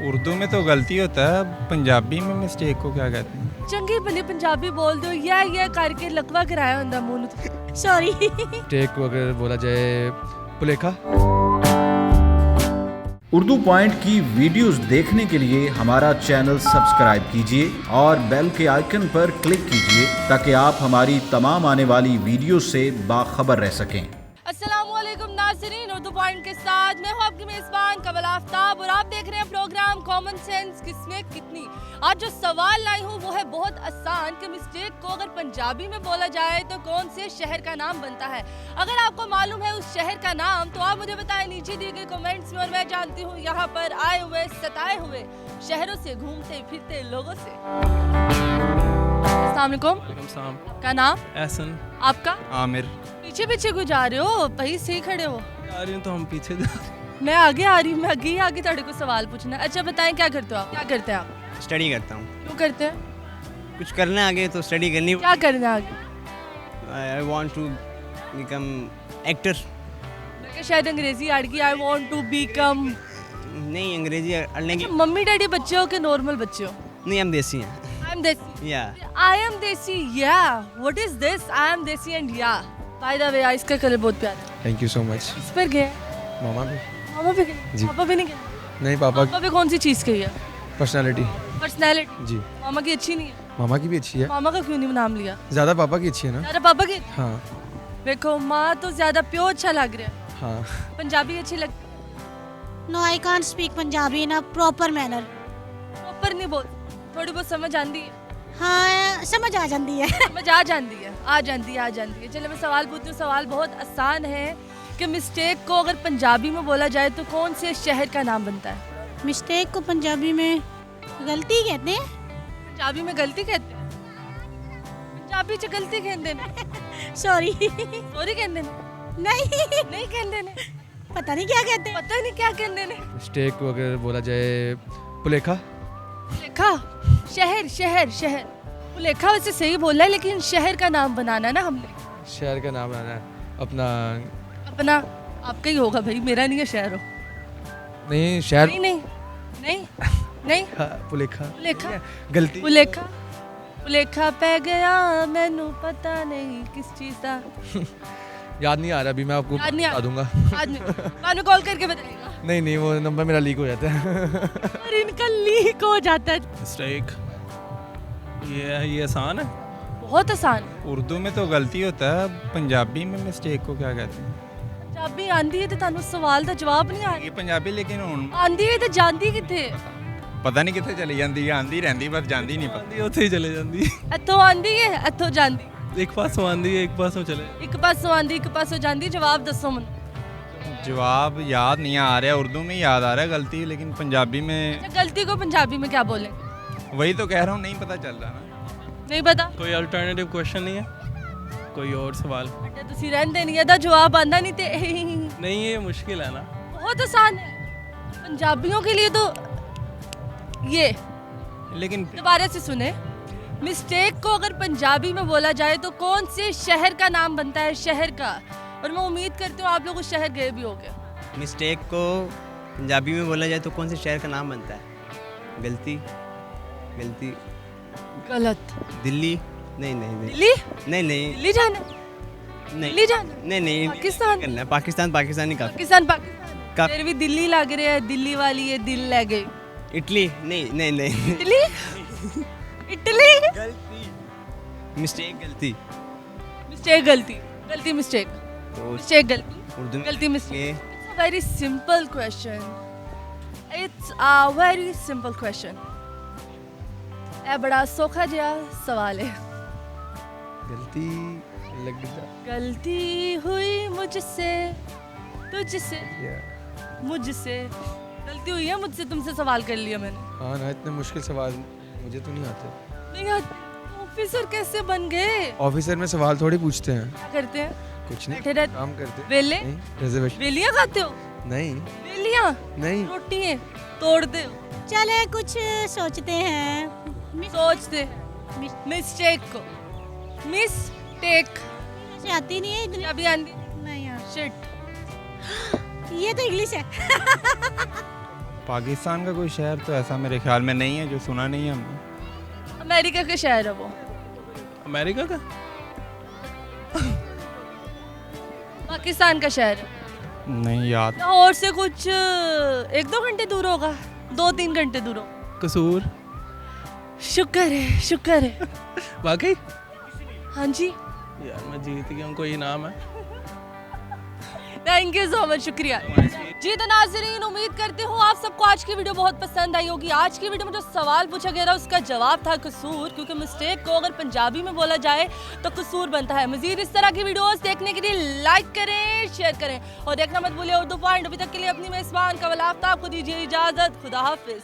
उर्दू में तो गलती होता है, पंजाबी में मिस्टेक को क्या कहते हैं? चंगी भली पंजाबी बोल दो या करके लकवा कराया होंदा मुंह ਨੂੰ सॉरी टेक अगर बोला जाए पुलेखा। उर्दू पॉइंट की वीडियोस देखने के लिए हमारा चैनल सब्सक्राइब कीजिए और बेल के आइकन पर क्लिक कीजिए ताकि आप हमारी तमाम आने वाली वीडियो से बाखबर रह सकें। अस्सलामुअलैकुम नाज़रीन, उर्दू पॉइंट के साथ मैं हूँ आपकी मेज़बान कमल आफ्ताब और आप देख रहे हैं प्रोग्राम कॉमन सेंस किसमें कितनी। आज जो सवाल लाई हूँ वो है बहुत आसान कि मिस्टेक को अगर पंजाबी में बोला जाए तो कौन से शहर का नाम बनता है। अगर आपको मालूम है उस शहर का नाम तो आप मुझे बताएं नीचे दिए गए कमेंट्स में, और मैं जानती हूँ यहाँ पर आए हुए सताए हुए शहरों से घूमते फिरते लोगों से। अस्सलाम वालेकुम, आपका नाम? एहसन। आपका? आमिर। पीछे पीछे क्यों जा रहे हो, वहीं सही खड़े हो। आ रही हूँ तो हम पीछे जा रहे हैं। मैं आगे आ रही हूँ, मैं आगे ही आगे थोड़े को सवाल पूछना। अच्छा बताएं क्या करते हो आप? क्या करते हैं आप? स्टडी करता हूँ। क्यों करते हैं? कुछ करना है आगे तो स्टडी करनी। क्या करना है आगे? I want to become actor. शायद अंग्रेजी अड़ गई। I want to become. नहीं, अंग्रेजी अड़ने की। मम्मी डैडी बच्चे हो कि नॉर्मल बच्चे हो? नहीं, हम देसी हैं। आई एम देसी। या आई एम देसी या what is this? I am देसी एंड या बाय द वे इसका कलर बहुत प्यारा है। Thank you so much. इस पर गए मामा भी? मामा पे गए? जी। पापा पे नहीं गए? नहीं, पापा पापा पे कौन सी चीज़ कही है? पर्सनालिटी। पर्सनैलिटी। जी। मामा की अच्छी नहीं है? मामा की भी अच्छी है, मामा का क्यों नहीं नाम लिया? ज़्यादा पापा की अच्छी है ना। ज़्यादा पापा की? हाँ देखो माँ तो ज़्यादा प्योर अच्छा लग रहा है। हाँ। पंजाबी अच्छी लगती no I can't speak Punjabi in a proper manner. Proper नहीं बोल, थोड़ी बहुत समझ आती है। हाँ समझ आ जाती है। समझ आ जाती है, आ जाती है। चलो मैं सवाल पूछती हूँ। सवाल बहुत आसान है कि मिस्टेक को अगर पंजाबी में बोला जाए तो कौन से शहर का नाम बनता है? मिस्टेक को पंजाबी में गलती कहते हैं। पंजाबी में गलती कहते हैं? पंजाबी च गलती कहते हैं? सॉरी सॉरी कहते हैं? नहीं कहते हैं। पता नहीं क्या कहते हैं। पता नहीं क्या कहते हैं। मिस्टेक को अगर बोला जाए पुलेखा। लेखा शहर शहर शहर लेखा वैसे सही बोला है, लेकिन शहर का नाम बनाना ना हमने। शहर का नाम लाना है अपना। अपना आपका ही होगा भाई, मेरा नहीं है शहर हो। नहीं शहर। नहीं नहीं नहीं नहीं हाँ, पुलेखा। पुलेखा। गलती। पुलेखा पुलेखा पै गया मैनू पता नहीं किस चीज़ का। याद नहीं आ रहा अभी, मैं आपको याद नहीं आ- बता दूंगा। बाद में कॉल करके बताएगा। नहीं, वो नंबर मेरा लीक हो जाता है। और इनका लीक हो जाता है। मिस्टेक ये आसान है। बहुत आसान। उर्दू में तो गलती होता है, पंजाबी में मिस्टेक को क्या कहते हैं? पंजाबी आंदी है तो ਤੁਹਾਨੂੰ सवाल का जवाब नहीं आ ये पंजाबी लेकिन ਹੁਣ आंदी है तो ਜਾਂਦੀ ਕਿੱਥੇ? ਪਤਾ ਨਹੀਂ ਕਿੱਥੇ ਚਲੀ ਜਾਂਦੀ ਹੈ, ਆਂਦੀ ਰਹਿੰਦੀ ਪਰ ਜਾਂਦੀ ਨਹੀਂ ਪਤਾ। ਉੱਥੇ ਹੀ ਚਲੇ ਜਾਂਦੀ। ਇੱਥੋਂ ਆਂਦੀ ਹੈ ਇੱਥੋਂ ਜਾਂਦੀ। ਇੱਕ ਪਾਸੋਂ ਆਂਦੀ ਹੈ, ਇੱਕ ਪਾਸੋਂ ਚਲੇ। ਇੱਕ ਪਾਸੋਂ ਆਂਦੀ ਇੱਕ ਪਾਸੋਂ ਜਾਂਦੀ। ਜਵਾਬ ਦੱਸੋ ਮੈਨੂੰ। जवाब याद नहीं आ रहा, उर्दू में याद आ रहा है गलती, लेकिन पंजाबी में अच्छा, गलती को पंजाबी में क्या बोलें? वही तो कह रहा हूँ, नहीं पता चल रहा ना। नहीं पता। कोई अल्टरनेटिव क्वेश्चन नहीं है? कोई और सवाल? अच्छा ਤੁਸੀਂ ਰਹਿੰਦੇ ਨਹੀਂ, ਇਹਦਾ ਜਵਾਬ ਆਂਦਾ नहीं ते नहीं, ये मुश्किल है ना। बहुत आसान है पंजाबियों के लिए तो। ये लेकिन दोबारा से सुने। मिस्टेक को अगर पंजाबी में बोला जाए तो कौन से शहर का नाम बनता है? शहर का। और मैं उम्मीद करती हूँ आप लोग उस शहर गए भी होंगे। मिस्टेक को पंजाबी में बोला जाए तो कौन से शहर का नाम बनता है? गलती गलती गलत। दिल्ली। नहीं नहीं नहीं दिल्ली? नहीं नहीं दिल्ली जाना? नहीं दिल्ली जाना? नहीं नहीं पाकिस्तान? करना है। पाकिस्तानी का पाकिस्तान पाकिस्तान का- फिर भी दिल्ली लग रही है। दिल्ली वाली ये दिल ले गई। इटली। नहीं नहीं नहीं इटली? इटली? गलती मिस्टेक गलती मिस्टेक गलती गलती मिस्टेक तो मिस्टेक गलती उर्दू में गलती मिस्टेक। ये It's a very simple question. It's a very simple question. ਇਹ ਬੜਾ ਸੌਖਾ ਜਿਹਾ ਸਵਾਲ ਹੈ। गलती लग गलती हुई मुझसे तुझसे मुझसे। गलती हुई है मुझसे, तुमसे सवाल कर लिया मैंने। हाँ ना, इतने मुश्किल सवाल मुझे तो नहीं आते। नहीं आते? ऑफिसर कैसे बन गए? ऑफिसर में सवाल थोड़ी पूछते हैं। क्या करते हैं? कुछ बैठे नहीं, रहते? काम करते। वेले? नहीं, रिजर्वेशन। वेलियां खाते हो? नहीं वेलियां नहीं। रोटियां तोड़ते हो? चले कुछ सोचते हैं। सोचते मिस्टेक को मिस्टेक से आती नहीं है इतनी। अभी आंधी। नहीं यार, शिट। ये तो इंग्लिश है। पाकिस्तान का कोई शहर तो ऐसा मेरे ख्याल में नहीं है जो सुना नहीं है हमने। अमेरिका का शहर है वो। अमेरिका का? पाकिस्तान का शहर है। नहीं याद। लाहौर से कुछ 1-2 घंटे दूर होगा, 2-3 घंटे दूर हो। कसूर? शुक्र है, शुक्र है। वाकई? हाँ जी, यार मैं जीत गया हूँ, कोई इनाम है? थैंक यू सो मच, शुक्रिया जी। तो नाज़रीन, उम्मीद करती हूँ आप सबको आज की वीडियो बहुत पसंद आई होगी। आज की वीडियो में जो सवाल पूछा गया था उसका जवाब था कसूर, क्योंकि मिस्टेक को अगर पंजाबी में बोला जाए तो कसूर बनता है। मजीद इस तरह की वीडियोस देखने के लिए लाइक करें, शेयर करें और देखना मत भूलिए उर्दू पॉइंट। अभी तक के लिए अपनी मेजबान कवल आफ्ताब को दीजिए इजाजत। खुदा हाफिज।